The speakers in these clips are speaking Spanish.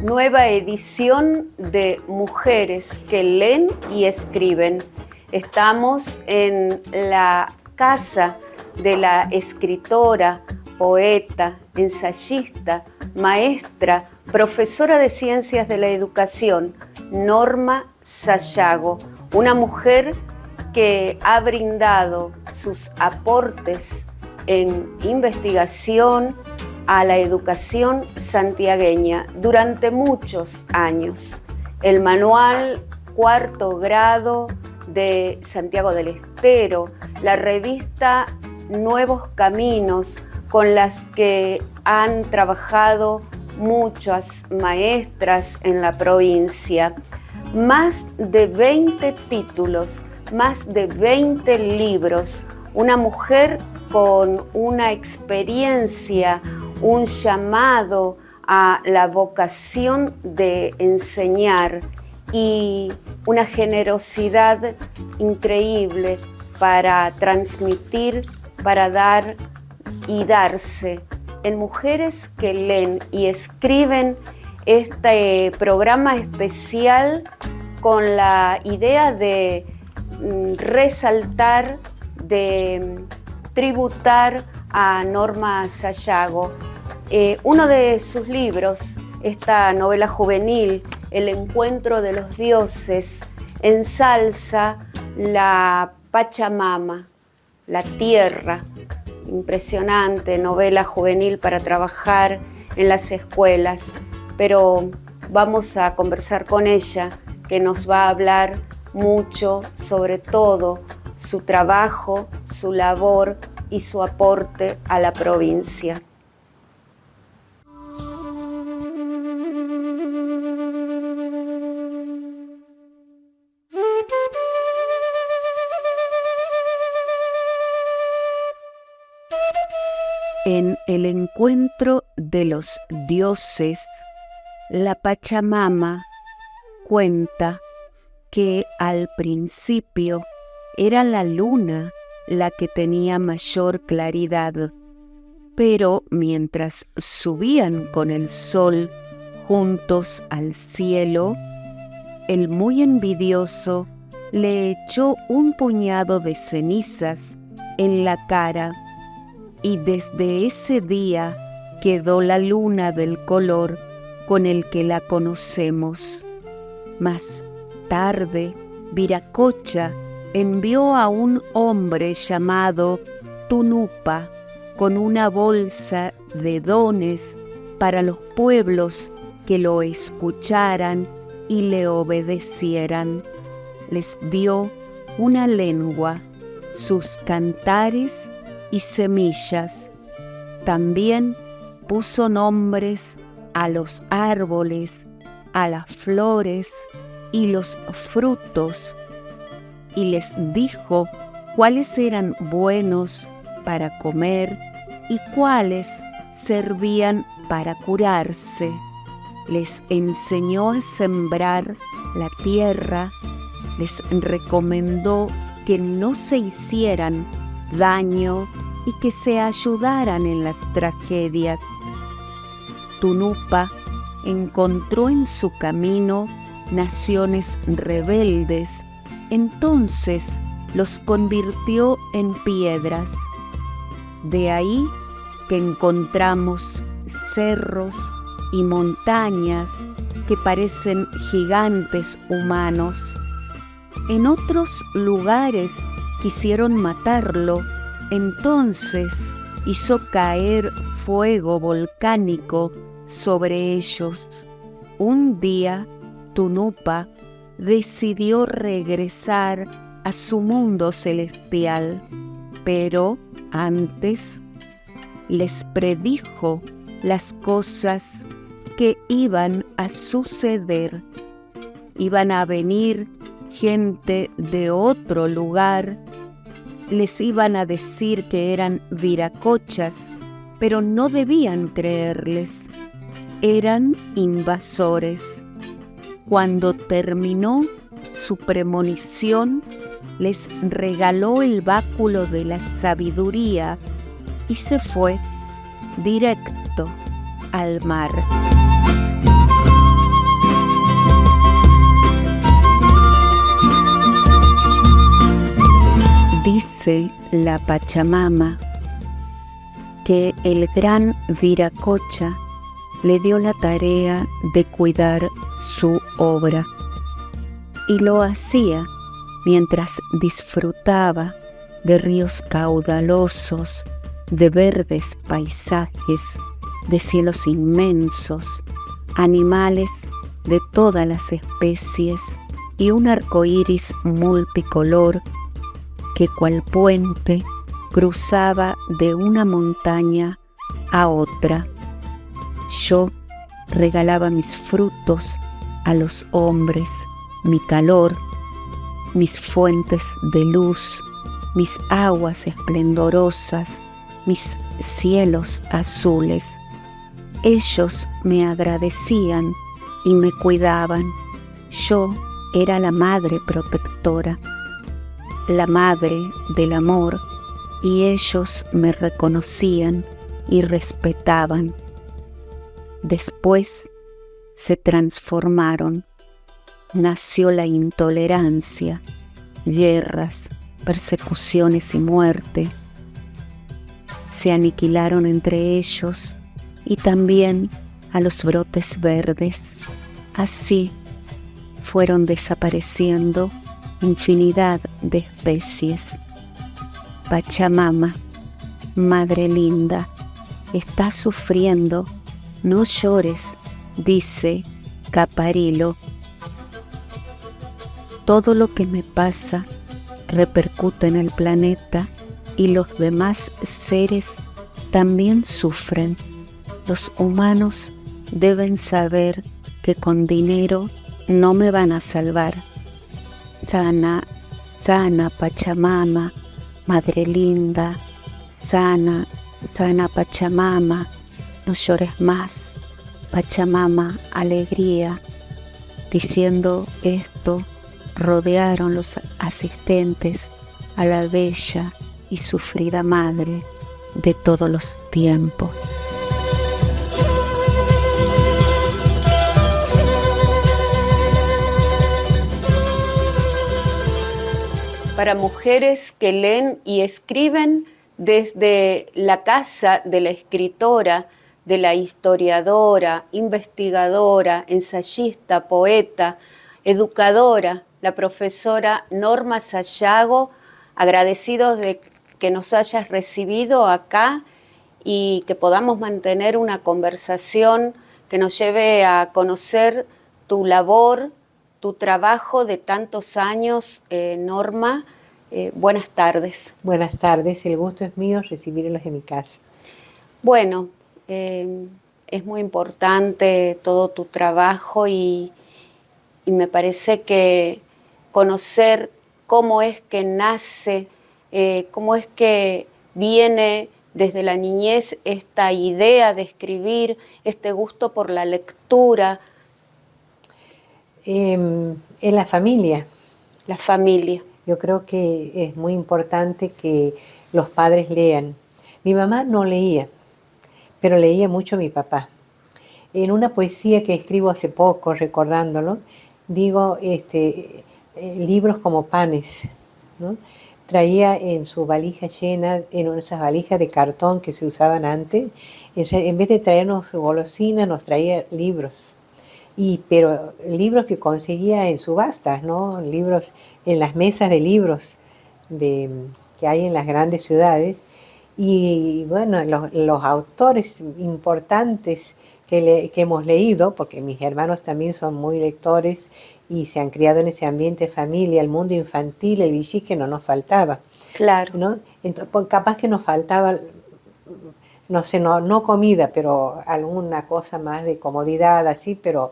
nueva edición de Mujeres que leen y escriben. Estamos en la casa de la escritora, poeta, ensayista, maestra, profesora de Ciencias de la Educación, Norma Sayago, una mujer que ha brindado sus aportes en investigación a la educación santiagueña durante muchos años. El manual cuarto grado de Santiago del Estero, la revista Nuevos Caminos, con las que han trabajado muchas maestras en la provincia. Más de 20 títulos, más de 20 libros, una mujer con una experiencia, un llamado a la vocación de enseñar y una generosidad increíble para transmitir, para dar y darse. En Mujeres que leen y escriben, este programa especial con la idea de resaltar, de tributar a Norma Sayago. Uno de sus libros, esta novela juvenil, El encuentro de los dioses, ensalza la Pachamama, la tierra. Impresionante novela juvenil para trabajar en las escuelas, pero vamos a conversar con ella, que nos va a hablar mucho sobre todo su trabajo, su labor y su aporte a la provincia. En el encuentro de los dioses, la Pachamama cuenta que al principio era la luna la que tenía mayor claridad, pero mientras subían con el sol juntos al cielo, el muy envidioso le echó un puñado de cenizas en la cara, y desde ese día quedó la luna del color con el que la conocemos. Más tarde, Viracocha envió a un hombre llamado Tunupa con una bolsa de dones para los pueblos que lo escucharan y le obedecieran. Les dio una lengua, sus cantares y semillas. También puso nombres a los árboles, a las flores y los frutos, y les dijo cuáles eran buenos para comer y cuáles servían para curarse. Les enseñó a sembrar la tierra, les recomendó que no se hicieran daño y que se ayudaran en las tragedias. Tunupa encontró en su camino naciones rebeldes, entonces los convirtió en piedras. De ahí que encontramos cerros y montañas que parecen gigantes humanos. En otros lugares quisieron matarlo, entonces hizo caer fuego volcánico sobre ellos. Un día, Tunupa decidió regresar a su mundo celestial, pero antes les predijo las cosas que iban a suceder. Iban a venir gente de otro lugar, les iban a decir que eran viracochas, pero no debían creerles. Eran invasores. Cuando terminó su premonición, les regaló el báculo de la sabiduría y se fue directo al mar. Dice la Pachamama que el gran Viracocha le dio la tarea de cuidar su obra y lo hacía mientras disfrutaba de ríos caudalosos, de verdes paisajes, de cielos inmensos, animales de todas las especies y un arco iris multicolor que cual puente cruzaba de una montaña a otra. Yo regalaba mis frutos a los hombres, mi calor, mis fuentes de luz, mis aguas esplendorosas, mis cielos azules. Ellos me agradecían y me cuidaban. Yo era la madre protectora, la madre del amor, y ellos me reconocían y respetaban. Después se transformaron. Nació la intolerancia, guerras, persecuciones y muerte. Se aniquilaron entre ellos y también a los brotes verdes. Así fueron desapareciendo infinidad de especies. Pachamama, Madre linda, estás sufriendo, no llores, dice Caparilo. Todo lo que me pasa repercute en el planeta y los demás seres también sufren. Los humanos deben saber que con dinero no me van a salvar. Sana, sana Pachamama, Madre linda, sana, sana Pachamama, no llores más, Pachamama, alegría. Diciendo esto, rodearon los asistentes a la bella y sufrida madre de todos los tiempos. Para mujeres que leen y escriben desde la casa de la escritora, de la historiadora, investigadora, ensayista, poeta, educadora, la profesora Norma Sayago, agradecidos de que nos hayas recibido acá y que podamos mantener una conversación que nos lleve a conocer tu labor, tu trabajo de tantos años, Norma. Buenas tardes. Buenas tardes, el gusto es mío recibirlos en mi casa. Bueno, es muy importante todo tu trabajo y me parece que conocer cómo es que nace, cómo es que viene desde la niñez esta idea de escribir, este gusto por la lectura. En la familia. La familia. Yo creo que es muy importante que los padres lean. Mi mamá no leía, pero leía mucho mi papá. En una poesía que escribo hace poco, recordándolo, digo libros como panes, ¿no? Traía en su valija llena, en esas valijas de cartón que se usaban antes, en vez de traernos golosinas, nos traía libros. Pero libros que conseguía en subastas, ¿no? Libros en las mesas de libros que hay en las grandes ciudades. Y bueno, los autores importantes que hemos leído, porque mis hermanos también son muy lectores y se han criado en ese ambiente familia, el mundo infantil, el villique no nos faltaba. Claro. ¿No? Entonces, pues, capaz que nos faltaba, no sé, no comida, pero alguna cosa más de comodidad, así, pero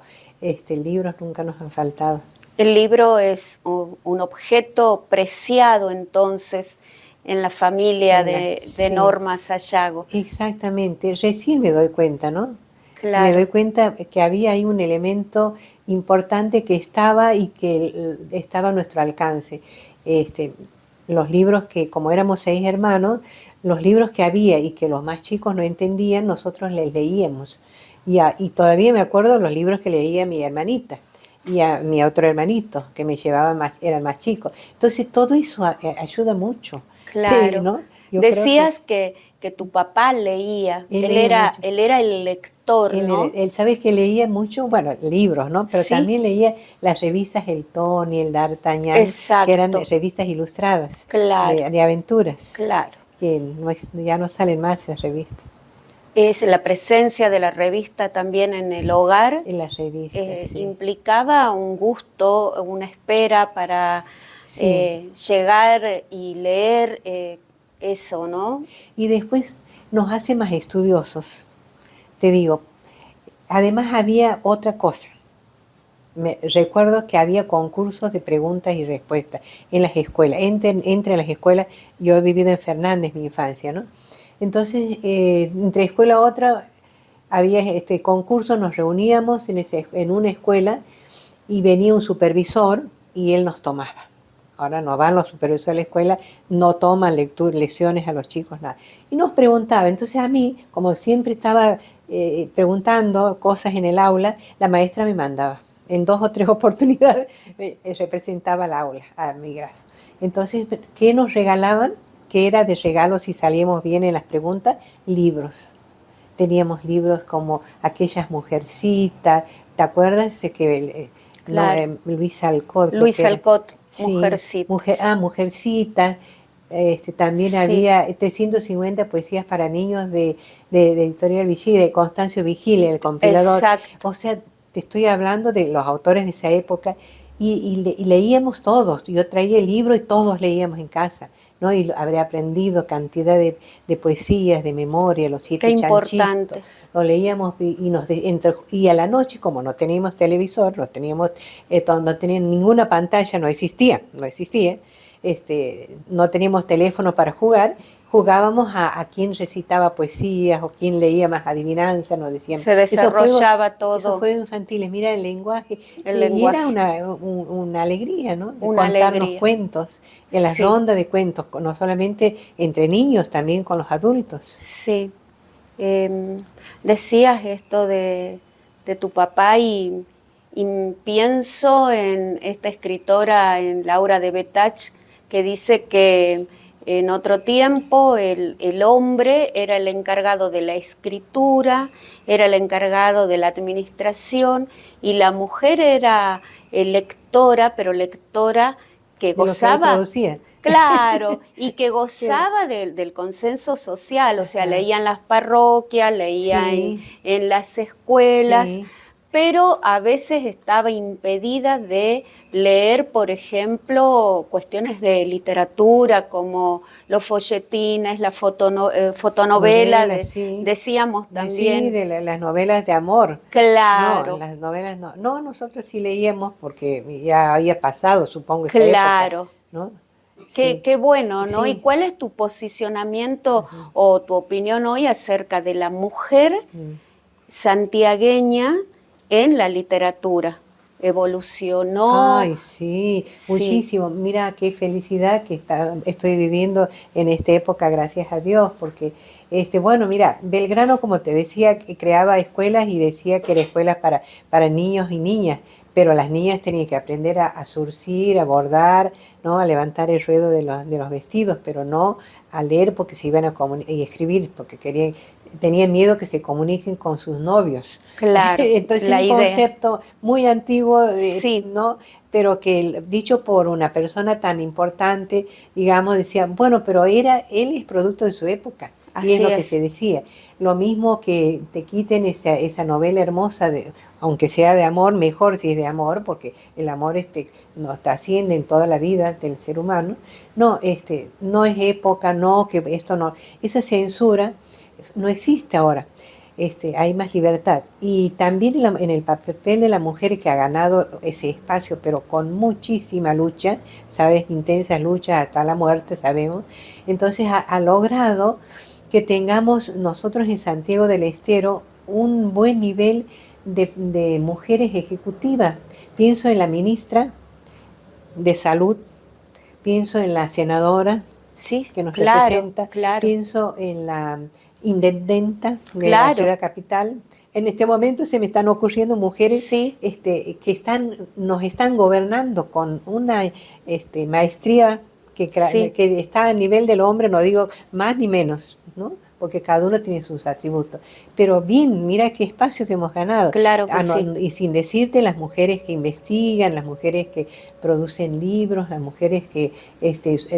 libros nunca nos han faltado. El libro es un objeto preciado entonces en la familia de Norma Sayago. Exactamente, recién me doy cuenta, ¿no? Claro. Me doy cuenta que había ahí un elemento importante que estaba y que estaba a nuestro alcance. Los libros que, como éramos 6 hermanos, los libros que había y que los más chicos no entendían, nosotros les leíamos. Y todavía me acuerdo los libros que leía mi hermanita. y a mi otro hermanito, que me llevaba más, eran más chicos. Entonces todo eso ayuda mucho. Claro. ¿No? Yo creo Decías que tu papá leía, él leía mucho. él era el lector, ¿no? Él, sabes que leía mucho, bueno, libros, ¿no? Pero Sí, también leía las revistas El Tony, el D'Artagnan, que eran exacto, revistas ilustradas claro, de aventuras, claro. que ya no salen más esas revistas. Es la presencia de la revista también en el hogar, En las revistas, sí. implicaba un gusto, una espera para Sí. llegar y leer eso, ¿no? Y después nos hace más estudiosos, te digo. Además había otra cosa. Recuerdo que había concursos de preguntas y respuestas en las escuelas. Entre las escuelas, yo he vivido en Fernández mi infancia, ¿no? Entonces, entre escuela a otra, había este concurso, nos reuníamos en una escuela y venía un supervisor y él nos tomaba. Ahora no van los supervisores a la escuela, no toman lecciones a los chicos, nada. Y nos preguntaba, entonces a mí, como siempre estaba preguntando cosas en el aula, la maestra me mandaba. En 2 o 3 oportunidades representaba el aula a mi grado. Entonces, ¿qué nos regalaban? ¿Qué era de regalo si salíamos bien en las preguntas? Libros. Teníamos libros como Aquellas Mujercitas, ¿te acuerdas? Claro. Luis Alcott, creo Luis que era. Alcott, Sí, Mujercitas. Mujercitas. También Sí, había 350 poesías para niños de Editorial Vigil, de Constancio Vigil, el compilador. exacto. O sea, te estoy hablando de los autores de esa época y leíamos todos. Yo traía el libro y todos leíamos en casa, ¿no? Y habré aprendido cantidad de poesías, de memoria, Los Qué Siete Chanchitos. importante. Lo leíamos y a la noche, como no teníamos televisor, no tenían ninguna pantalla, no existía. No teníamos teléfono para jugar, jugábamos a quién recitaba poesías o quién leía más adivinanza, nos decían. Se desarrollaba Esos todo juegos infantiles, mira el lenguaje, el y era lenguaje, una alegría, ¿no? De una contarnos alegría. cuentos, en las Sí, rondas de cuentos, no solamente entre niños, también con los adultos. sí. Decías esto de tu papá y pienso en esta escritora, en Laura de Betach, que dice que en otro tiempo el hombre era el encargado de la escritura, era el encargado de la administración y la mujer era lectora, pero lectora que De lo que él gozaba, producía. claro, y que Que- gozaba del consenso social, o sea, Ajá. leía en las parroquias, leía Sí, en las escuelas, sí. pero a veces estaba impedida de leer, por ejemplo, cuestiones de literatura como los folletines, la fotonovela, Novelas, sí. decíamos Sí, también, de las novelas de amor. No, claro, las novelas no. No, nosotros sí leíamos porque ya había pasado, supongo, esa época, claro. ¿no? Qué, Sí, qué bueno, ¿no? ¿Y sí. cuál es tu posicionamiento o tu opinión hoy acerca de la mujer santiagueña en la literatura? ¿Evolucionó? Ay, sí, Sí, muchísimo. Mira qué felicidad que estoy viviendo en esta época, gracias a Dios, porque, bueno, mira, Belgrano, como te decía, que creaba escuelas y decía que eran escuelas para niños y niñas, pero las niñas tenían que aprender a surcir, a bordar, ¿no? A levantar el ruedo de los vestidos, pero no a leer porque se iban a y escribir, porque tenían miedo que se comuniquen con sus novios. claro, Entonces la un idea. concepto muy antiguo, Sí, ¿no? Pero que dicho por una persona tan importante, digamos, decía, bueno, pero él es producto de su época. Y es así lo que se es. decía. Lo mismo que te quiten esa novela hermosa, aunque sea de amor, mejor si es de amor, porque el amor nos trasciende en toda la vida del ser humano. No, no es época, no, que esto no. Esa censura no existe ahora. Hay más libertad. Y también en el papel de la mujer que ha ganado ese espacio, pero con muchísima lucha, ¿sabes? Intensas luchas hasta la muerte, sabemos. Entonces ha logrado que tengamos nosotros en Santiago del Estero un buen nivel de mujeres ejecutivas. Pienso en la ministra de Salud, pienso en la senadora Sí, que nos claro, representa, claro, pienso en la intendenta de la claro. ciudad capital, en este momento se me están ocurriendo mujeres Sí. nos están gobernando con una maestría Sí. que está a nivel del hombre, no digo más ni menos, ¿no? Porque cada uno tiene sus atributos. Pero bien, mira qué espacio que hemos ganado. Claro que sí. Y sin decirte las mujeres que investigan, las mujeres que producen libros, las mujeres que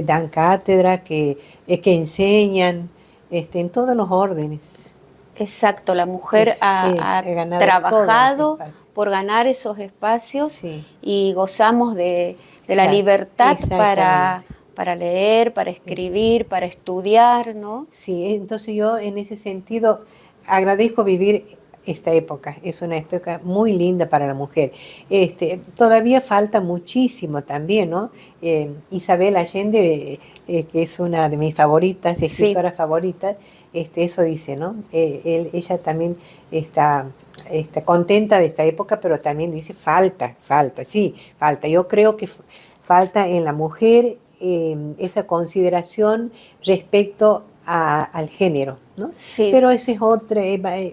dan cátedra, que enseñan, en todos los órdenes. Exacto, la mujer ha He ganado todos los trabajado espacios. por ganar esos espacios Sí, y gozamos de la claro, libertad exactamente. para leer, para escribir, para estudiar, ¿no? Sí, entonces yo en ese sentido agradezco vivir esta época. Es una época muy linda para la mujer. Todavía falta muchísimo también, ¿no? Isabel Allende, que es una de mis favoritas, Sí, escritoras favoritas, eso dice, ¿no? Ella también está contenta de esta época, pero también dice sí, falta. Yo creo que falta en la mujer esa consideración respecto al género, ¿no? sí, Pero ese es otra,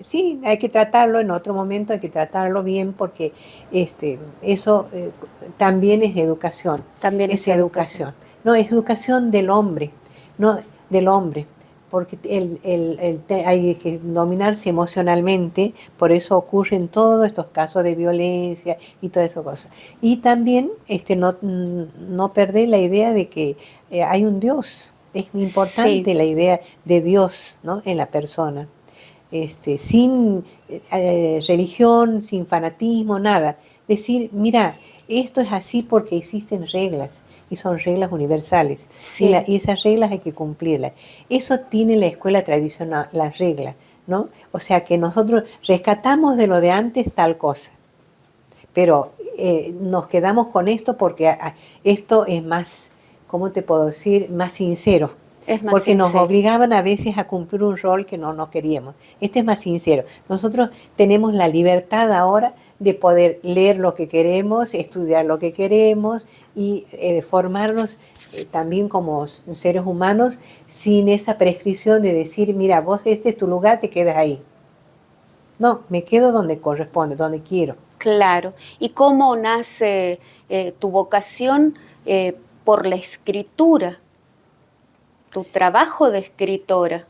sí, hay que tratarlo en otro momento, hay que tratarlo bien porque eso también es educación, también es educación. no, es educación del hombre, no del hombre, porque hay que dominarse emocionalmente, por eso ocurren todos estos casos de violencia y todas esas cosas. Y también no perder la idea de que hay un Dios. Es Sí, importante la idea de Dios, ¿no? En la persona. Sin religión, sin fanatismo, nada. Decir, mira, esto es así porque existen reglas y son reglas universales sí, y esas reglas hay que cumplirlas. Eso tiene la escuela tradicional, las reglas, ¿no? O sea que nosotros rescatamos de lo de antes tal cosa, pero nos quedamos con esto porque esto es más, ¿cómo te puedo decir? Más sincero. es más Porque nos sincero. obligaban a veces a cumplir un rol que no queríamos. Este es más sincero. Nosotros tenemos la libertad ahora de poder leer lo que queremos, estudiar lo que queremos y formarnos también como seres humanos sin esa prescripción de decir, mira, vos este es tu lugar, te quedas ahí. No, me quedo donde corresponde, donde quiero. Claro. ¿Y cómo nace tu vocación por la escritura, tu trabajo de escritora?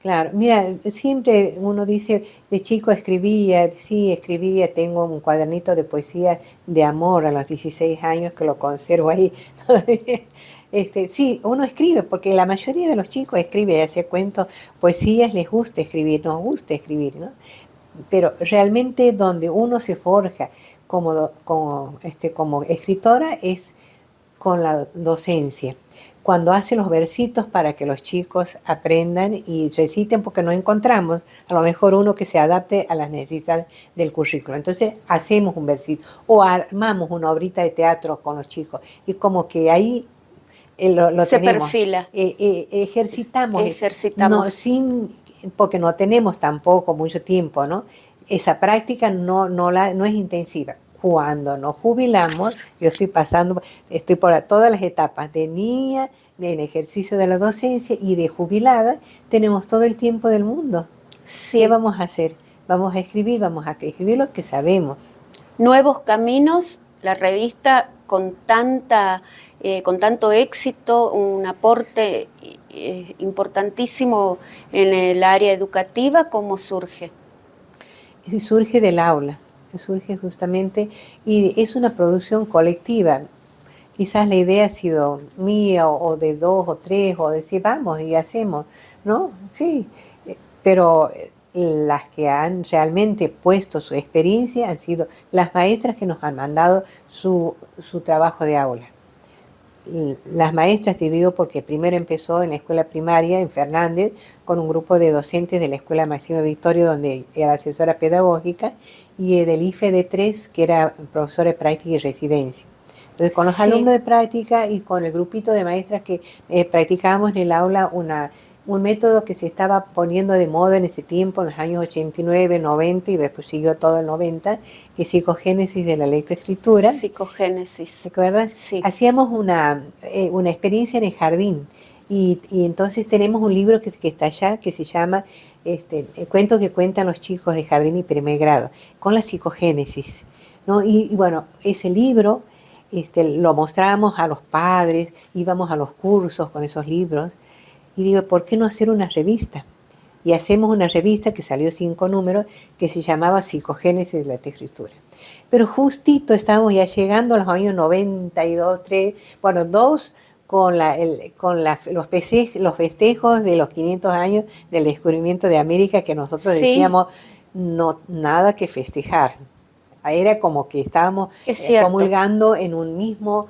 Claro, mira, siempre uno dice, de chico escribía, sí, escribía, tengo un cuadernito de poesía de amor a los 16 años que lo conservo ahí. Sí, uno escribe, porque la mayoría de los chicos escribe, hace cuentos, poesías, les gusta escribir, nos gusta escribir, ¿no? Pero realmente donde uno se forja como escritora es con la docencia. Cuando hace los versitos para que los chicos aprendan y reciten, porque no encontramos a lo mejor uno que se adapte a las necesidades del currículo. Entonces hacemos un versito o armamos una obrita de teatro con los chicos y como que ahí lo Se tenemos. perfila, Ejercitamos, no, ejercitamos. porque no tenemos tampoco mucho tiempo, ¿no? Esa práctica no es intensiva. Cuando nos jubilamos, yo estoy por todas las etapas, de niña, en ejercicio de la docencia y de jubilada, tenemos todo el tiempo del mundo. ¿Qué Sí. vamos a hacer? Vamos a escribir lo que sabemos. Nuevos Caminos, la revista con tanto éxito, un aporte importantísimo en el área educativa, ¿cómo surge? Y surge del aula, surge justamente, y es una producción colectiva. Quizás la idea ha sido mía o de dos o tres, o decir vamos y hacemos, ¿no? Sí, pero las que han realmente puesto su experiencia han sido las maestras que nos han mandado su trabajo de aula. Las maestras, te digo, porque primero empezó en la escuela primaria en Fernández con un grupo de docentes de la escuela Máximo Victorio, donde era asesora pedagógica, y del IFE de 3, que era profesora de práctica y residencia. Entonces, con los Sí, alumnos de práctica y con el grupito de maestras que practicábamos en el aula un método que se estaba poniendo de moda en ese tiempo, en los años 89, 90, y después siguió todo el 90, que es psicogénesis de la lectoescritura. psicogénesis. ¿Te acuerdas? Sí, Hacíamos una experiencia en el jardín Y entonces tenemos un libro que está allá, que se llama El cuento que cuentan los chicos de jardín y primer grado, con la psicogénesis, ¿no? Y bueno, ese libro lo mostrábamos a los padres, íbamos a los cursos con esos libros, y digo, ¿por qué no hacer una revista? Y hacemos una revista que salió 5 números, que se llamaba Psicogénesis de la Escritura. Pero justito estábamos ya llegando a los años 92, 3, bueno, 2, los festejos de los 500 años del descubrimiento de América, que nosotros Sí. decíamos, no, nada que festejar. Era como que estábamos Es cierto. comulgando en un mismo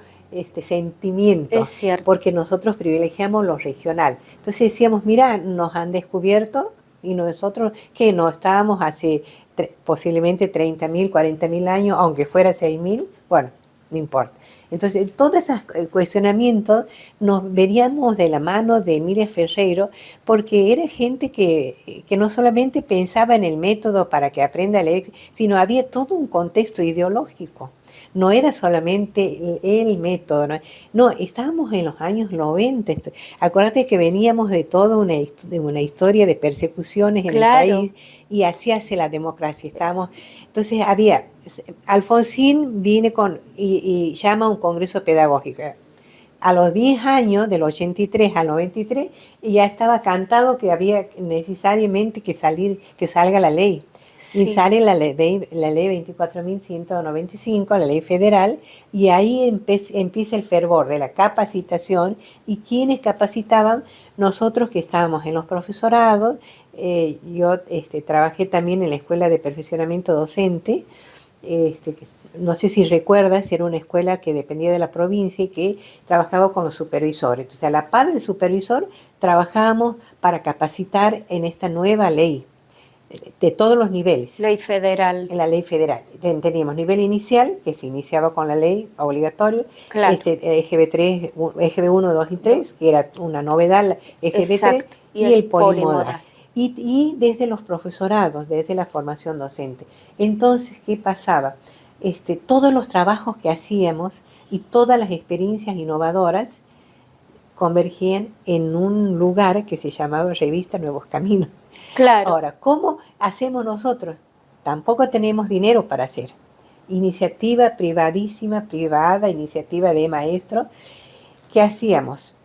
sentimiento, Es cierto. porque nosotros privilegiamos lo regional. Entonces decíamos, mira, nos han descubierto y nosotros que no estábamos hace posiblemente 30.000, 40.000 años, aunque fuera 6.000, bueno, no importa. Entonces, todos esos cuestionamientos nos veríamos de la mano de Emilia Ferreiro, porque era gente que no solamente pensaba en el método para que aprenda a leer, sino había todo un contexto ideológico. No era solamente el método, no, estábamos en los años 90. Acuérdate que veníamos de toda una historia de persecuciones en Claro. el país, y así hace la democracia. Entonces Alfonsín viene y llama a un congreso pedagógico. A los 10 años, del 83 al 93, ya estaba cantado que había necesariamente que salga la ley. Sí. Y sale la ley 24.195, la ley federal, y ahí empieza el fervor de la capacitación. ¿Y quiénes capacitaban? Nosotros que estábamos en los profesorados. Yo trabajé también en la Escuela de Perfeccionamiento Docente. No sé si recuerdas, era una escuela que dependía de la provincia y que trabajaba con los supervisores. Entonces, a la par del supervisor, trabajábamos para capacitar en esta nueva ley, de todos los niveles. Ley federal. En la ley federal. Teníamos nivel inicial, que se iniciaba con la ley obligatorio, Claro. EGB3, EGB 1, 2 y 3, que era una novedad, la EGB3, Exacto. y el polimodal. polimodal. Y desde los profesorados, desde la formación docente. Entonces, ¿qué pasaba? Todos los trabajos que hacíamos y todas las experiencias innovadoras convergían en un lugar que se llamaba Revista Nuevos Caminos. Claro. Ahora, ¿cómo hacemos nosotros? Tampoco tenemos dinero para hacer. Iniciativa privada, iniciativa de maestros. ¿Qué hacíamos?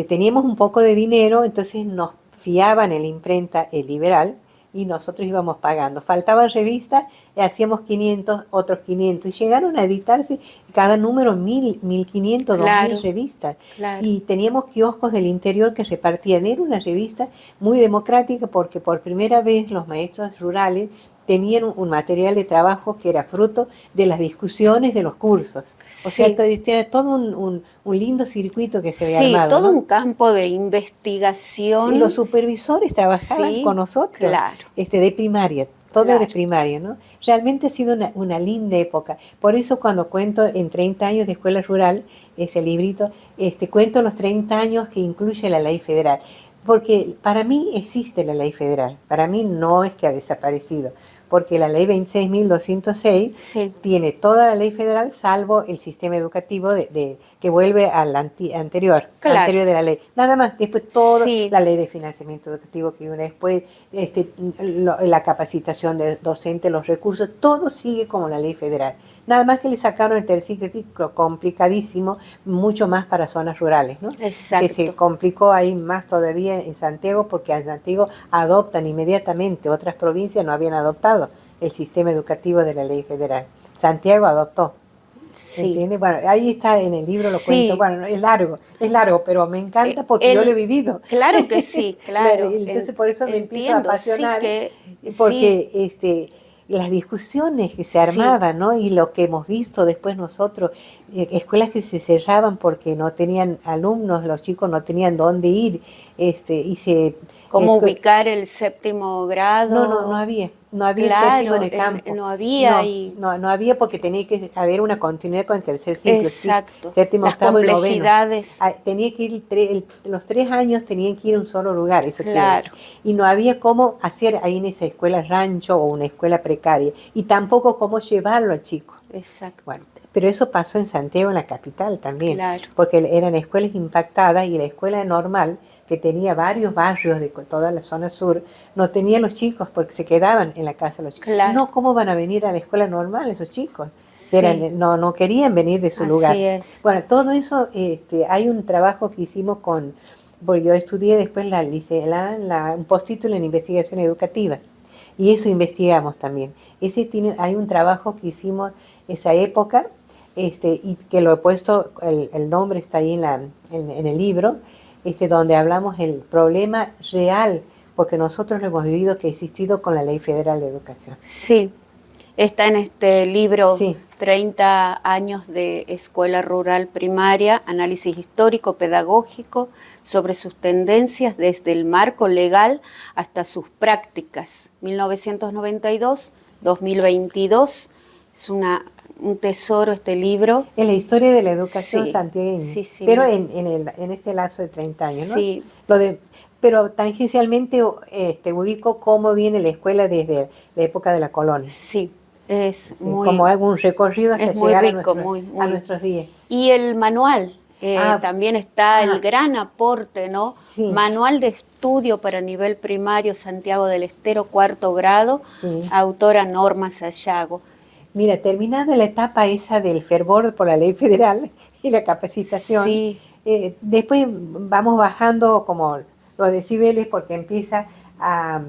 Teníamos un poco de dinero, entonces nos fiaban en la imprenta El Liberal y nosotros íbamos pagando. Faltaban revistas, hacíamos 500, otros 500, y llegaron a editarse cada número 1.000, 1.500, Claro. 2.000 revistas. Claro. Y teníamos kioscos del interior que repartían. Era una revista muy democrática, porque por primera vez los maestros rurales tenían un material de trabajo que era fruto de las discusiones de los cursos. O Sí. sea, era todo un lindo circuito que se había Sí, armado, todo ¿no? un campo de investigación. Sí, los supervisores trabajaban Sí, con nosotros, claro. de primaria, todo Claro. de primaria, ¿no? Realmente ha sido una linda época. Por eso cuando cuento en 30 años de escuela rural, ese librito, cuento los 30 años que incluye la ley federal. Porque para mí existe la ley federal, para mí no es que ha desaparecido, porque la ley 26.206 Sí. tiene toda la ley federal, salvo el sistema educativo que vuelve al anterior, Claro. anterior de la ley. Nada más, después todo, Sí. la ley de financiamiento educativo que viene después, la capacitación de docentes, los recursos, todo sigue como la ley federal. Nada más que le sacaron el tercer crítico complicadísimo, mucho más para zonas rurales, ¿no? Exacto. Que se complicó ahí más todavía en Santiago, porque en Santiago adoptan inmediatamente, otras provincias no habían adoptado el sistema educativo de la ley federal. Santiago adoptó. Sí. ¿Entiendes? Bueno, ahí está en el libro, lo Sí. cuento. Bueno, es largo, pero me encanta porque yo lo he vivido. Claro que sí, claro. Entonces por eso me empiezo a Entiendo, apasionar, sí que, porque las discusiones que se armaban, ¿no? Y lo que hemos visto después nosotros, escuelas que se cerraban porque no tenían alumnos, los chicos no tenían dónde ir, cómo ubicar el séptimo grado. No había. No había Claro, séptimo en el campo. no había. No había, porque tenía que haber una continuidad con el tercer ciclo. Exacto. Séptimo, Las octavo y noveno. complejidades. Tenía que ir, los 3 años tenían que ir a un solo lugar, eso quiere Claro. decir. Y no había cómo hacer ahí en esa escuela rancho o una escuela precaria. Y tampoco cómo llevarlo al chico. exacto. Bueno, pero eso pasó en Santiago, en la capital también, Claro. porque eran escuelas impactadas y la escuela normal, que tenía varios barrios de toda la zona sur, no tenía los chicos porque se quedaban en la casa de los chicos. Claro. No, ¿cómo van a venir a la escuela normal esos chicos? Sí. No querían venir de su Así lugar. es. Bueno, todo eso, hay un trabajo que hicimos porque yo estudié después un postítulo en investigación educativa. Y eso investigamos también. Hay un trabajo que hicimos esa época, y que lo he puesto, el nombre está ahí en el libro, donde hablamos el problema real, porque nosotros lo hemos vivido, que ha existido con la Ley Federal de Educación. Sí, está en este libro, Sí. 30 años de escuela rural primaria, análisis histórico, pedagógico, sobre sus tendencias desde el marco legal hasta sus prácticas, 1992-2022. Es un tesoro este libro. En la historia de la educación Sí, santiagueña, sí, sí. pero en ese lapso de 30 años, ¿no? Sí. Pero tangencialmente ubico cómo viene la escuela desde la época de la colonia. Sí, es Sí, muy... como algún recorrido hasta es muy llegar rico, a nuestros días. Y el manual, también está el gran aporte, ¿no? Sí. Manual de estudio para nivel primario, Santiago del Estero, 4º grado, Sí. autora Norma Sayago. Mira, terminada la etapa esa del fervor por la ley federal y la capacitación, Sí. Después vamos bajando como los decibeles porque empieza a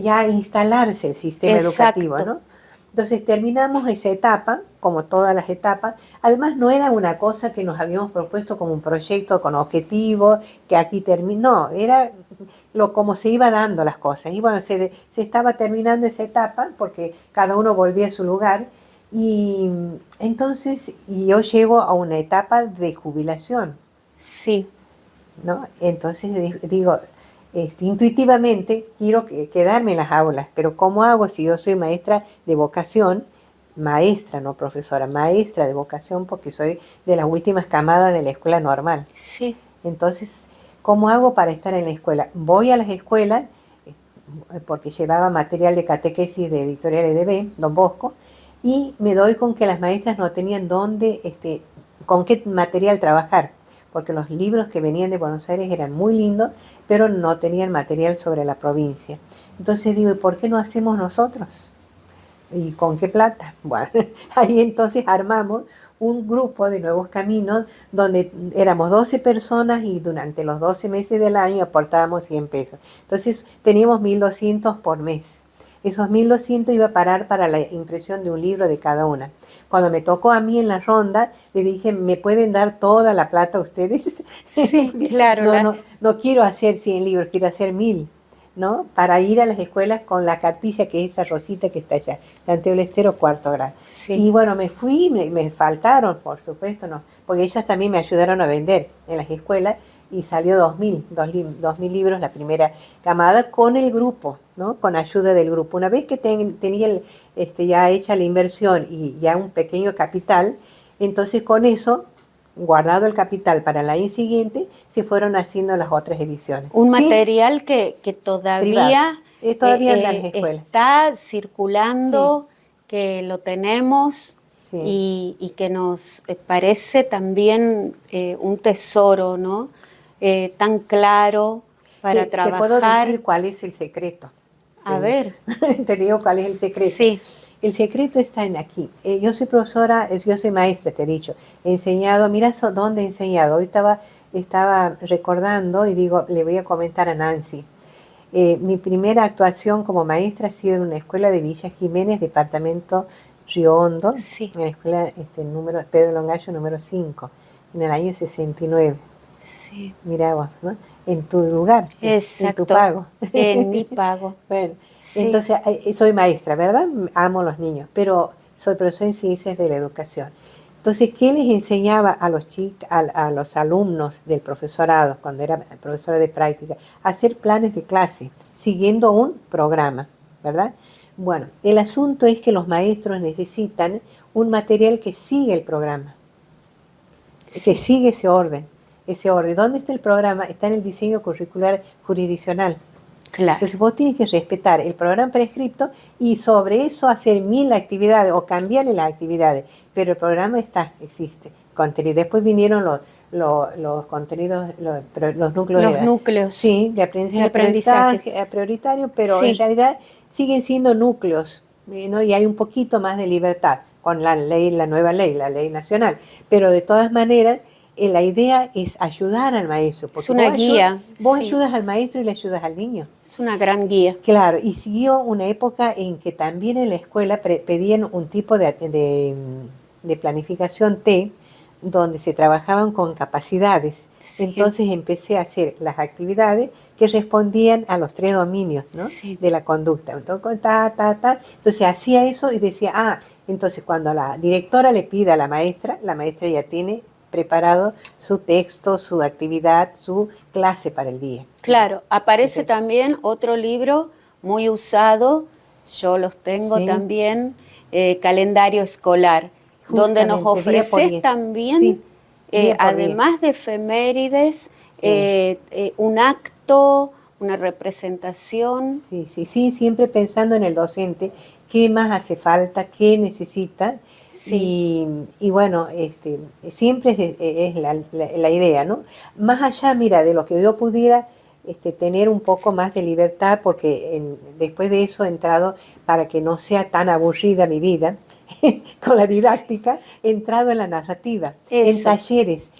ya instalarse el sistema Exacto. educativo, ¿no? Entonces terminamos esa etapa, como todas las etapas. Además no era una cosa que nos habíamos propuesto como un proyecto con objetivo, que aquí terminó, era como se iba dando las cosas. Y bueno, se estaba terminando esa etapa porque cada uno volvía a su lugar. Y entonces yo llego a una etapa de jubilación, Sí. ¿no? Entonces digo, intuitivamente quiero quedarme en las aulas, pero ¿cómo hago si yo soy maestra de vocación? Maestra, no profesora, maestra de vocación, porque soy de las últimas camadas de la escuela normal. Sí. Entonces, ¿cómo hago para estar en la escuela? Voy a las escuelas, porque llevaba material de catequesis de Editorial EDB, Don Bosco, y me doy con que las maestras no tenían con qué material trabajar, porque los libros que venían de Buenos Aires eran muy lindos, pero no tenían material sobre la provincia. Entonces digo, ¿y por qué no hacemos nosotros? ¿Y con qué plata? Bueno, ahí entonces armamos un grupo de Nuevos Caminos donde éramos 12 personas y durante los 12 meses del año aportábamos 100 pesos. Entonces teníamos 1.200 por mes. Esos 1.200 iba a parar para la impresión de un libro de cada una. Cuando me tocó a mí en la ronda, le dije, ¿me pueden dar toda la plata ustedes? Sí, claro. No quiero hacer 100 libros, quiero hacer 1.000. ¿No? Para ir a las escuelas con la cartilla, que es esa rosita que está allá, Santiago del Estero, 4º grado. Sí. Y bueno, me fui, me faltaron, por supuesto, no, porque ellas también me ayudaron a vender en las escuelas y salió 2.000 libros la primera camada con el grupo, ¿no? Con ayuda del grupo. Una vez que tenía ya hecha la inversión y ya un pequeño capital, entonces con eso, guardado el capital para el año siguiente, se fueron haciendo las otras ediciones. Un ¿Sí? material que todavía, todavía anda en las escuelas. está circulando, Sí. que lo tenemos, Sí. y que nos parece también un tesoro, ¿no? Tan claro para trabajar. Te puedo decir cuál es el secreto. A ver. Te digo cuál es el secreto. Sí. El secreto está en aquí. Yo soy profesora, yo soy maestra, te he dicho. He enseñado, mira dónde he enseñado. Hoy estaba recordando y digo, le voy a comentar a Nancy. Mi primera actuación como maestra ha sido en una escuela de Villa Jiménez, departamento Río Hondo, Sí. en la escuela número Pedro Longallo número 5, en el año 69. Sí. Mira vos, ¿no? En tu lugar, Exacto. en tu pago. En mi pago. Bueno, Sí. entonces soy maestra, ¿verdad? Amo a los niños, pero soy profesora en ciencias de la educación. Entonces, ¿qué les enseñaba a los alumnos del profesorado, cuando era profesora de práctica? Hacer planes de clase, siguiendo un programa, ¿verdad? Bueno, el asunto es que los maestros necesitan un material que sigue el programa, que sigue ese orden. ¿Dónde está el programa? Está en el diseño curricular jurisdiccional. Claro. Entonces vos tienes que respetar el programa prescripto y sobre eso hacer 1000 actividades o cambiarle las actividades, pero el programa existe, contenido. Después vinieron los contenidos, los núcleos Los núcleos. Sí, de aprendizaje prioritario, pero en realidad siguen siendo núcleos, ¿no? Y hay un poquito más de libertad con la nueva ley, la ley nacional, pero de todas maneras la idea es ayudar al maestro, porque es una guía. Vos ayudas al maestro y le ayudas al niño. Es una gran guía. Claro, y siguió una época en que también en la escuela pedían un tipo de planificación T, donde se trabajaban con capacidades. Sí. Entonces empecé a hacer las actividades que respondían a los 3 dominios, ¿no? Sí. De la conducta. Entonces hacía eso y decía, entonces cuando la directora le pide a la maestra ya tiene preparado su texto, su actividad, su clase para el día. Claro, aparece también otro libro muy usado, yo los tengo también, calendario escolar, donde nos ofreces también, además de efemérides, un acto, una representación. Sí, siempre pensando en el docente, qué más hace falta, qué necesita. Sí. Y bueno, siempre es la idea, ¿no? Más allá, mira, de lo que yo pudiera tener un poco más de libertad, porque después de eso he entrado, para que no sea tan aburrida mi vida, con la didáctica, he entrado en la narrativa, en talleres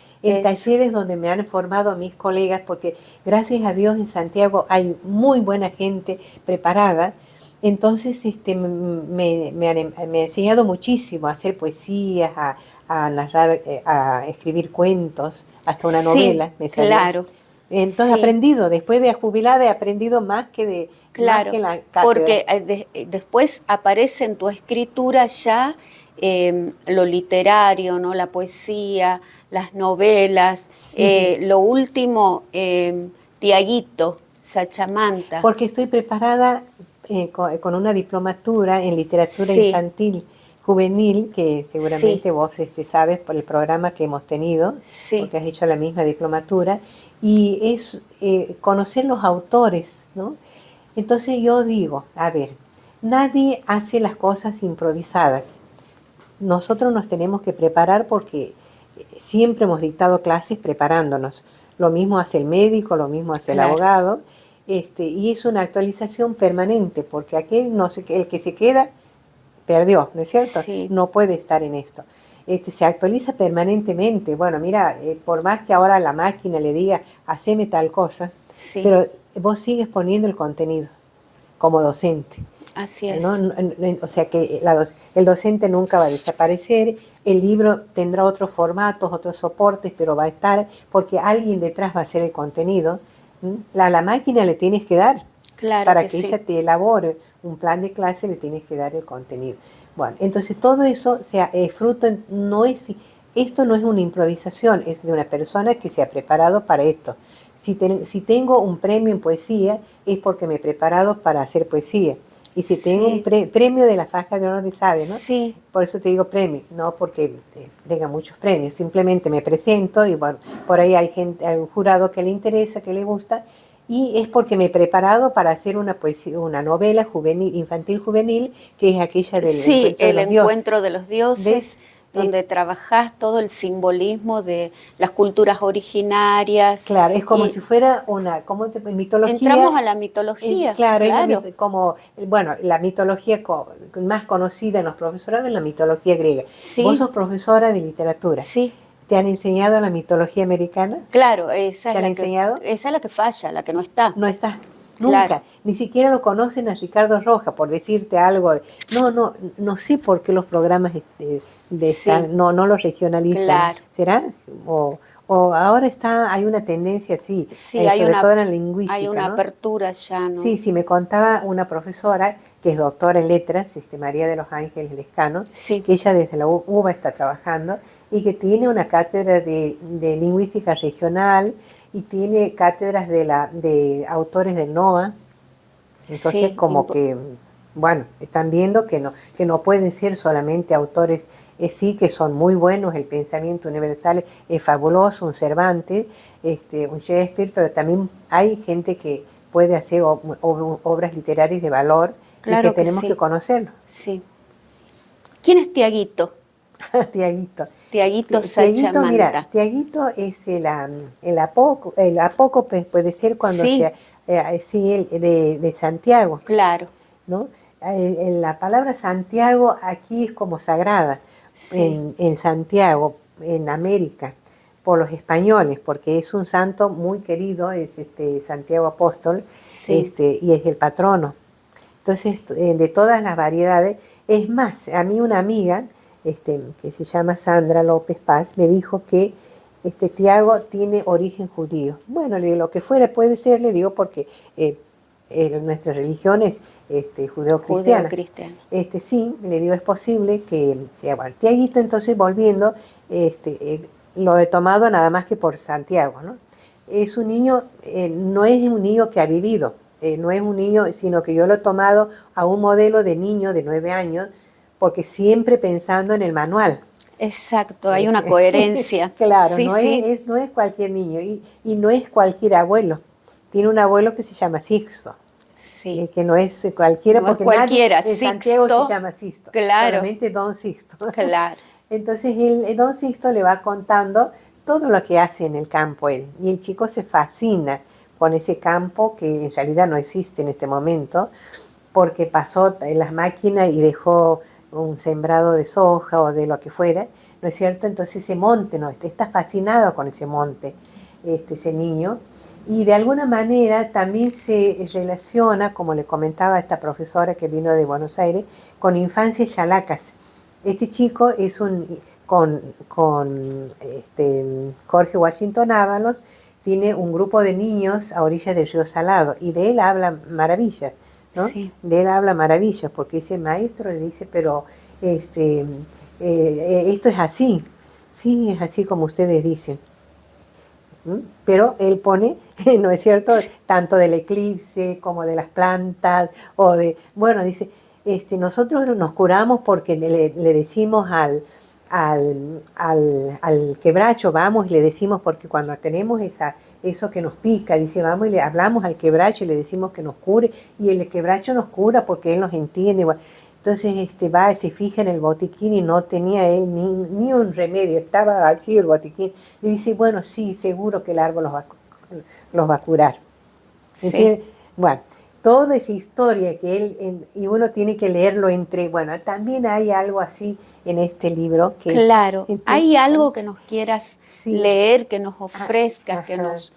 donde me han formado mis colegas, porque gracias a Dios en Santiago hay muy buena gente preparada. Entonces me ha enseñado muchísimo a hacer poesías, a narrar, a escribir cuentos, hasta una novela me salió. Claro. Entonces he aprendido, después de jubilada he aprendido más que la cátedra. Porque después aparece en tu escritura ya lo literario, ¿no? La poesía, las novelas, lo último, Tiaguito, Sachamanta. Porque estoy preparada con una diplomatura en literatura infantil, juvenil, que seguramente vos sabes por el programa que hemos tenido, porque has hecho la misma diplomatura, y es conocer los autores, ¿no? Entonces yo digo, a ver, nadie hace las cosas improvisadas. Nosotros nos tenemos que preparar porque siempre hemos dictado clases preparándonos. Lo mismo hace el médico, lo mismo hace el abogado, y es una actualización permanente, porque el que se queda perdió, ¿no es cierto? Sí. No puede estar en esto. Se actualiza permanentemente. Bueno, mira, por más que ahora la máquina le diga, haceme tal cosa, pero vos sigues poniendo el contenido como docente. Así es. O sea que el docente nunca va a desaparecer, el libro tendrá otros formatos, otros soportes, pero va a estar porque alguien detrás va a hacer el contenido. La máquina le tienes que dar, para que ella te elabore un plan de clase, le tienes que dar el contenido. Bueno, entonces todo eso es fruto, esto no es una improvisación, es de una persona que se ha preparado para esto. Si tengo un premio en poesía, es porque me he preparado para hacer poesía. Y si tengo un premio de la faja de honor de SADE, ¿no? Sí. Por eso te digo premio, no porque tenga muchos premios, simplemente me presento y bueno, por ahí hay un jurado que le interesa, que le gusta, y es porque me he preparado para hacer una poesía, una novela infantil juvenil, que es aquella del encuentro de los dioses. ¿Ves? Donde trabajás todo el simbolismo de las culturas originarias. Claro, es como si fuera una mitología. Entramos a la mitología. Claro. La mitología más conocida en los profesorados es la mitología griega. Sí. Vos sos profesora de literatura. Sí. ¿Te han enseñado la mitología americana? Claro, esa es la que falla, la que no está. No está. Nunca, claro. Ni siquiera lo conocen a Ricardo Rojas, por decirte algo. No sé por qué los programas no los regionalizan. Claro. ¿Será? O ahora hay una tendencia así, sobre todo en la lingüística. Hay una apertura ya, ¿no? Sí, me contaba una profesora que es doctora en letras, María de los Ángeles Lescano, que ella desde la UBA está trabajando y que tiene una cátedra de lingüística regional y tiene cátedras de autores del NOA. Entonces que, bueno, están viendo que no pueden ser solamente autores, sí que son muy buenos, el pensamiento universal es fabuloso, un Cervantes, un Shakespeare, pero también hay gente que puede hacer obras literarias de valor Claro y que tenemos sí. que conocerlo. Sí. ¿Quién es Tiaguito? Tiaguito. Tiaguito Tiaguito, mira, Sachamanta. Tiaguito es el apócope, puede ser cuando Sí. sí, de Santiago, Claro. ¿no? La palabra Santiago aquí es como sagrada Sí. en Santiago, en América, por los españoles, porque es un santo muy querido, es Santiago Apóstol, Sí. y es el patrono. Entonces, de todas las variedades, es más, a mí una amiga, que se llama Sandra López Paz, me dijo que Tiago tiene origen judío. Bueno, le digo, lo que fuera puede ser, le digo, porque nuestra religión es judeo-cristiana. Judeo-cristiano. Sí, le digo, es posible que sea bueno. Tiaguito, entonces, volviendo, lo he tomado nada más que por Santiago, ¿no? Es un niño, no es un niño que ha vivido, no es un niño, sino que yo lo he tomado a un modelo de niño de 9 años, porque siempre pensando en el manual. Exacto, hay una coherencia. Claro, Sí, sí. no es cualquier niño y no es cualquier abuelo. Tiene un abuelo que se llama Sixto, Sí. que no es cualquiera, No es porque nadie cualquiera. en Santiago se Sixto. llama Sixto, Claro. solamente Don Sixto. Claro. Entonces el Don Sixto le va contando todo lo que hace en el campo él, y el chico se fascina con ese campo que en realidad no existe en este momento, porque pasó en las máquinas y dejó un sembrado de soja o de lo que fuera, ¿no es cierto? Entonces ese monte, ¿no? Está fascinado con ese monte, ese niño, y de alguna manera también se relaciona, como le comentaba esta profesora que vino de Buenos Aires, con infancias yalacas. Este chico es con Jorge Washington Ábalos, tiene un grupo de niños a orillas del río Salado, y de él habla maravillas, ¿no? Sí. De él habla maravillas, porque ese maestro le dice, pero esto es así, sí, es así como ustedes dicen. Pero él pone, ¿no es cierto?, tanto del eclipse como de las plantas, o de, bueno, dice, nosotros nos curamos porque le decimos al quebracho, vamos y le decimos, porque cuando tenemos eso que nos pica, dice, vamos y le hablamos al quebracho y le decimos que nos cure, y el quebracho nos cura porque él nos entiende. Entonces va y se fija en el botiquín y no tenía él ni un remedio, estaba vacío el botiquín. Y dice, bueno, sí, seguro que el árbol los va a curar. Sí. Bueno, toda esa historia que él, y uno tiene que leerlo bueno, también hay algo así en este libro que... Claro. ¿Hay algo que nos quieras sí, leer, que nos ofrezcas, que nos...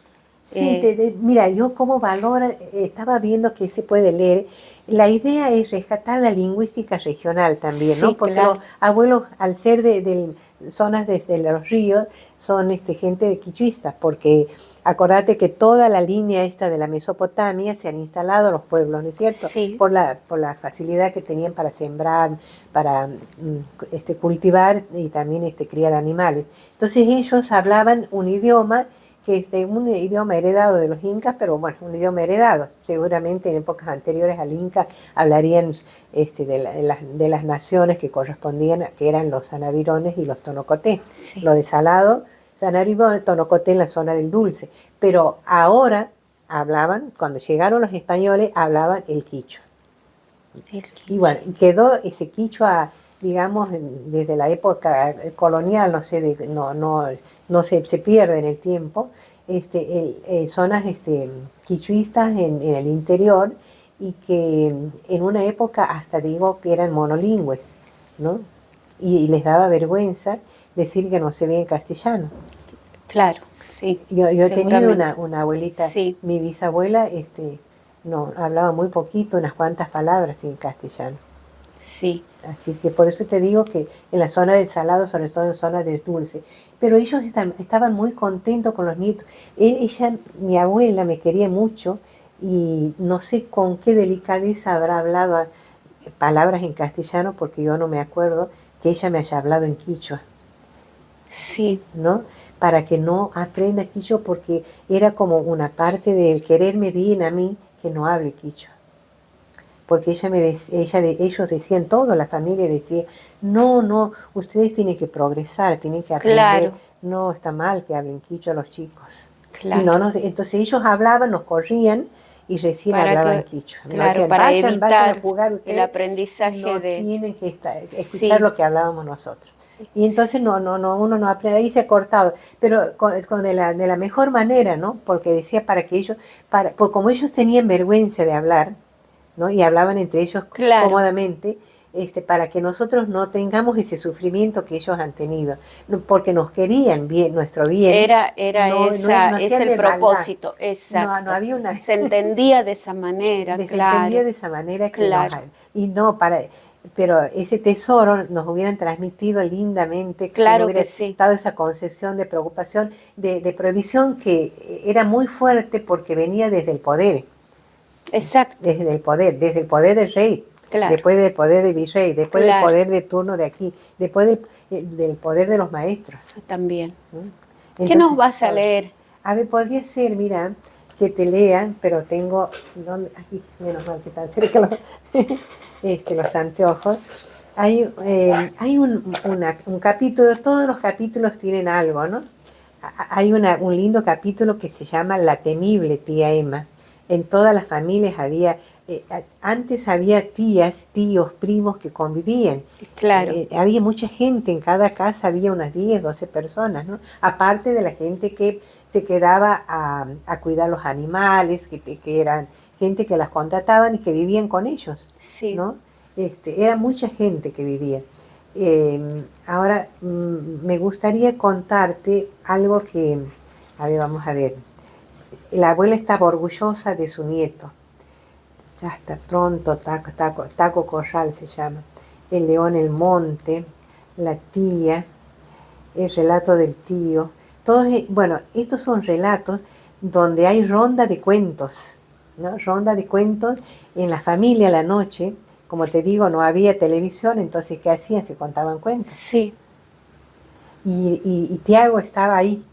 Sí, mira, yo como valor, estaba viendo que se puede leer. La idea es rescatar la lingüística regional también, Sí, ¿no? Porque claro. los abuelos, al ser de zonas desde los ríos, son gente de quichuistas, porque acordate que toda la línea esta de la Mesopotamia se han instalado los pueblos, ¿no es cierto? Sí. Por la facilidad que tenían para sembrar, para cultivar y también criar animales. Entonces ellos hablaban un idioma que es un idioma heredado de los incas, pero bueno, un idioma heredado. Seguramente en épocas anteriores al inca hablarían de las naciones que correspondían, que eran los sanavirones y los tonocoté. Sí. Lo de salado, sanavirón, tonocoté en la zona del dulce. Pero ahora hablaban, cuando llegaron los españoles, hablaban el quichua. Y bueno, quedó ese quichua, digamos, desde la época colonial, no sé, no se pierde en el tiempo, zonas quichuistas en el interior, y que en una época hasta digo que eran monolingües, ¿no? Y les daba vergüenza decir que no se veía en castellano. Claro, sí. Yo he tenido una abuelita, sí. Mi bisabuela, no, hablaba muy poquito, unas cuantas palabras en castellano. Sí. Así que por eso te digo que en la zona del salado, sobre todo en zona del dulce, pero ellos estaban muy contentos con los nietos. Mi abuela me quería mucho, y no sé con qué delicadeza habrá hablado palabras en castellano, porque yo no me acuerdo que ella me haya hablado en quichua. Sí. ¿No? Para que no aprenda quichua, porque era como una parte de quererme bien a mí que no hable quichua. Porque ellos decían, toda la familia decía, no, ustedes tienen que progresar, tienen que aprender. Claro. No, está mal que hablen quichua los chicos. Claro. Y entonces ellos hablaban, nos corrían, y recién Para hablaban que, quichua. Nos claro, decían, para vayan a evitar jugar el ustedes, aprendizaje no de... tienen que escuchar Sí, lo que hablábamos nosotros. Y entonces uno no aprende, ahí se ha cortado, pero de la mejor manera, ¿no? Porque decía para que ellos, como ellos tenían vergüenza de hablar, ¿no? Y hablaban entre ellos claro. cómodamente, para que nosotros no tengamos ese sufrimiento que ellos han tenido, porque nos querían bien, nuestro bien, no Es hacían el de maldad, propósito, no exacto. había una, Se entendía de esa manera, desentendía claro, de esa manera que claro, y no para, pero ese tesoro nos hubieran transmitido lindamente, si no claro que hubiera sí, dado esa concepción de preocupación, de prohibición que era muy fuerte porque venía exacto, desde el poder del rey, claro, después del poder del virrey, después del claro, poder de turno de aquí, después del poder de los maestros. también. ¿Qué nos Entonces, vas a leer? a ver, podría ser, mira, que te lean, pero tengo, aquí, menos mal que están cerca los anteojos. Hay un capítulo, todos los capítulos tienen algo, ¿no? Hay un lindo capítulo que se llama La temible tía Emma. En todas las familias antes había tías, tíos, primos que convivían. Claro, Había mucha gente, en cada casa había unas 10, 12 personas, ¿no? Aparte de la gente que se quedaba a cuidar los animales, que eran gente que las contrataban y que vivían con ellos, sí. ¿no? Era mucha gente que vivía. Ahora, me gustaría contarte algo a ver, vamos a ver. La abuela estaba orgullosa de su nieto. Ya está pronto, Taco Corral se llama. El león, el monte, la tía, el relato del tío. Bueno, estos son relatos donde hay ronda de cuentos, ¿no? Ronda de cuentos en la familia a la noche. Como te digo, no había televisión, entonces ¿qué hacían? Se contaban cuentos. Sí, Y Tiago estaba ahí,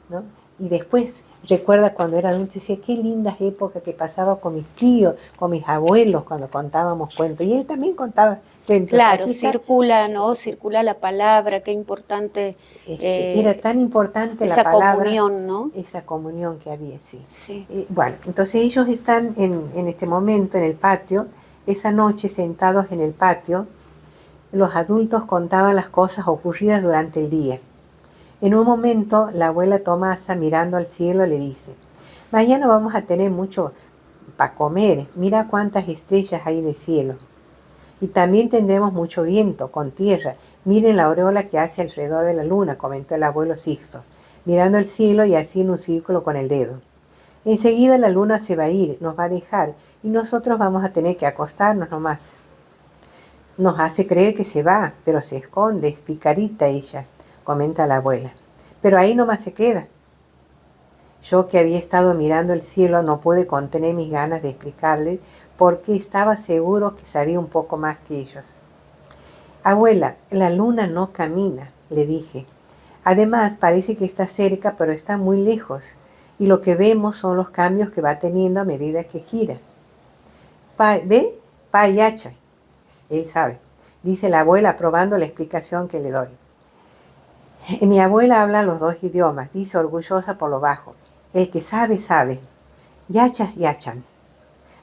¿no? Y después recuerda cuando era adulto, decía, qué lindas épocas que pasaba con mis tíos, con mis abuelos, cuando contábamos cuentos. Y él también contaba cuentos. claro, Aquí está, circula, ¿no? Circula la palabra, qué importante era tan importante la esa palabra, comunión, ¿no? esa comunión que había, sí. Sí, Bueno, entonces ellos están en este momento en el patio, esa noche sentados en el patio, los adultos contaban las cosas ocurridas durante el día. En un momento, la abuela Tomasa, mirando al cielo, le dice, mañana vamos a tener mucho para comer, mira cuántas estrellas hay en el cielo. Y también tendremos mucho viento, con tierra. Miren la aureola que hace alrededor de la luna, comentó el abuelo Sixto, mirando el cielo y haciendo un círculo con el dedo. Enseguida la luna se va a ir, nos va a dejar, y nosotros vamos a tener que acostarnos nomás. Nos hace creer que se va, pero se esconde, es picarita ella, comenta la abuela. Pero ahí nomás se queda. Yo, que había estado mirando el cielo, no pude contener mis ganas de explicarle porque estaba seguro que sabía un poco más que ellos. Abuela, la luna no camina, le dije. Además, parece que está cerca, pero está muy lejos, y lo que vemos son los cambios que va teniendo a medida que gira. ¿Ve? Payacha. Él sabe, dice la abuela, aprobando la explicación que le doy. Mi abuela habla los dos idiomas, dice orgullosa por lo bajo. El que sabe, sabe. Yachas, yachan.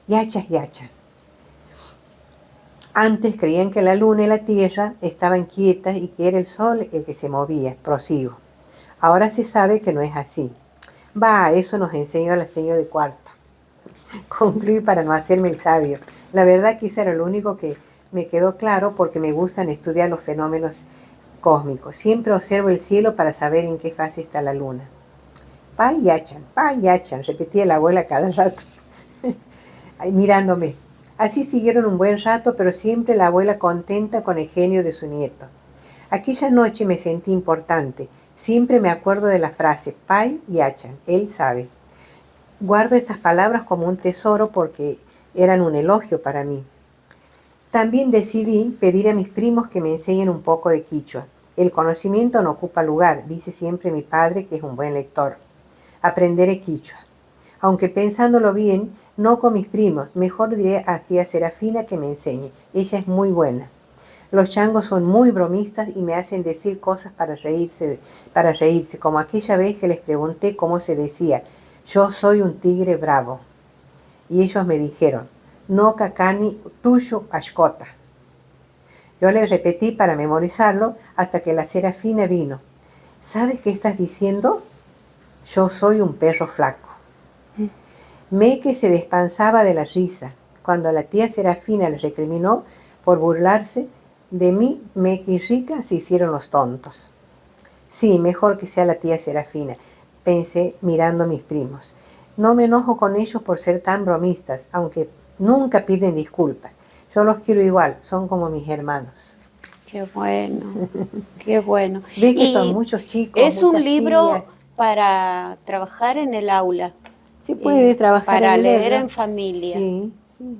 Yachas, yachan. Antes creían que la luna y la tierra estaban quietas y que era el sol el que se movía. Prosigo. Ahora se sabe que no es así. Va, eso nos enseñó la señora de cuarto. Concluí para no hacerme el sabio. La verdad que eso era lo único que me quedó claro porque me gustan estudiar los fenómenos cósmicos. Siempre observo el cielo para saber en qué fase está la luna. Payachan, repetía la abuela cada rato, mirándome. Así siguieron un buen rato, pero siempre la abuela contenta con el genio de su nieto. Aquella noche me sentí importante. Siempre me acuerdo de la frase, Payachan, él sabe. Guardo estas palabras como un tesoro porque eran un elogio para mí. También decidí pedir a mis primos que me enseñen un poco de quichua. El conocimiento no ocupa lugar, dice siempre mi padre, que es un buen lector. Aprenderé quichua. Aunque pensándolo bien, no con mis primos, mejor diré a tía Serafina que me enseñe. Ella es muy buena. Los changos son muy bromistas y me hacen decir cosas para reírse, como aquella vez que les pregunté cómo se decía, yo soy un tigre bravo. y ellos me dijeron, no kakani tuyo ashkota. Yo le repetí para memorizarlo hasta que la Serafina vino. ¿Sabes qué estás diciendo? Yo soy un perro flaco. Meque se despansaba de la risa. Cuando la tía Serafina le recriminó por burlarse de mí, Meque y Rica se hicieron los tontos. Sí, mejor que sea la tía Serafina, pensé mirando a mis primos. No me enojo con ellos por ser tan bromistas, aunque nunca piden disculpas. Yo los quiero igual, son como mis hermanos. Qué bueno, qué bueno. Ves que Y son muchos chicos, es un muchas libro tías. para trabajar en el aula. Se puede trabajar para en leer leerlo. en familia. Sí.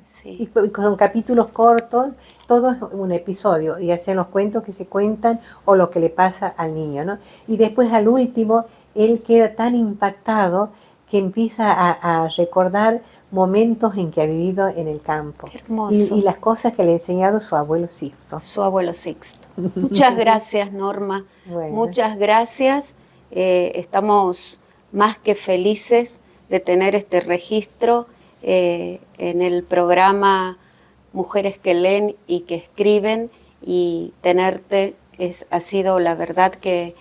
Sí. Y con capítulos cortos, todo es un episodio, ya sean los cuentos que se cuentan o lo que le pasa al niño, ¿no? Y después al último, él queda tan impactado que empieza a recordar momentos en que ha vivido en el campo. Qué hermoso. Y las cosas que le ha enseñado su abuelo Sixto. Su abuelo Sixto. Muchas gracias, Norma. Bueno. Muchas gracias. Estamos más que felices de tener este registro en el programa Mujeres que leen y que escriben, y tenerte ha sido la verdad que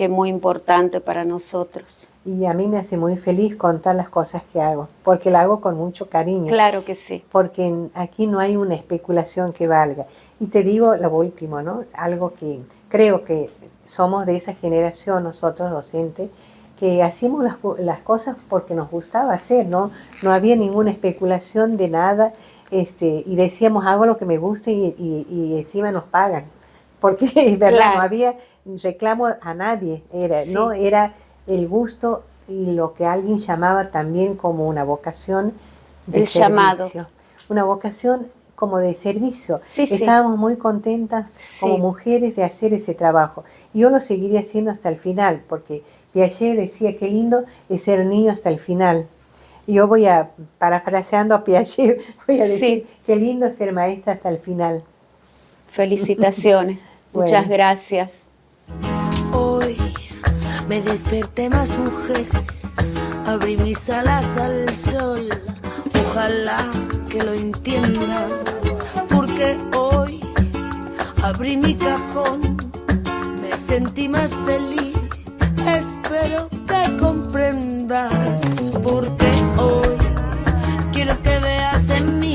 muy importante para nosotros. Y a mí me hace muy feliz contar las cosas que hago, porque la hago con mucho cariño. Claro que sí. Porque aquí no hay una especulación que valga. Y te digo lo último, ¿no? Algo que creo que somos de esa generación, nosotros docentes, que hacíamos las cosas porque nos gustaba hacer, ¿no? No había ninguna especulación de nada, y decíamos, hago lo que me gusta y encima nos pagan. Porque, es verdad, Claro. no había reclamo a nadie, Sí. ¿no? Era el gusto y lo que alguien llamaba también como una vocación de El servicio. llamado. Una vocación como de servicio. Sí, sí. Estábamos muy contentas como Sí. mujeres de hacer ese trabajo. Y yo lo seguiría haciendo hasta el final, porque Piaget decía qué lindo es ser niño hasta el final. Y yo voy a, parafraseando a Piaget, voy a decir Sí. qué lindo es ser maestra hasta el final. Felicitaciones. Bueno. Muchas gracias. Hoy me desperté más mujer, abrí mis alas al sol. Ojalá que lo entiendas, porque hoy abrí mi cajón, me sentí más feliz. Espero que comprendas, porque hoy quiero que veas en mí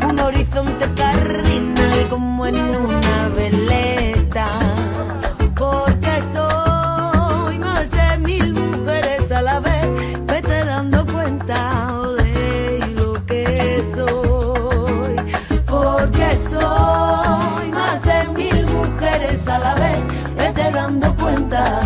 un horizonte cardinal como en una veleta. Porque soy más de 1000 mujeres a la vez, vete dando cuenta de lo que soy. Porque soy más de 1000 mujeres a la vez, vete dando cuenta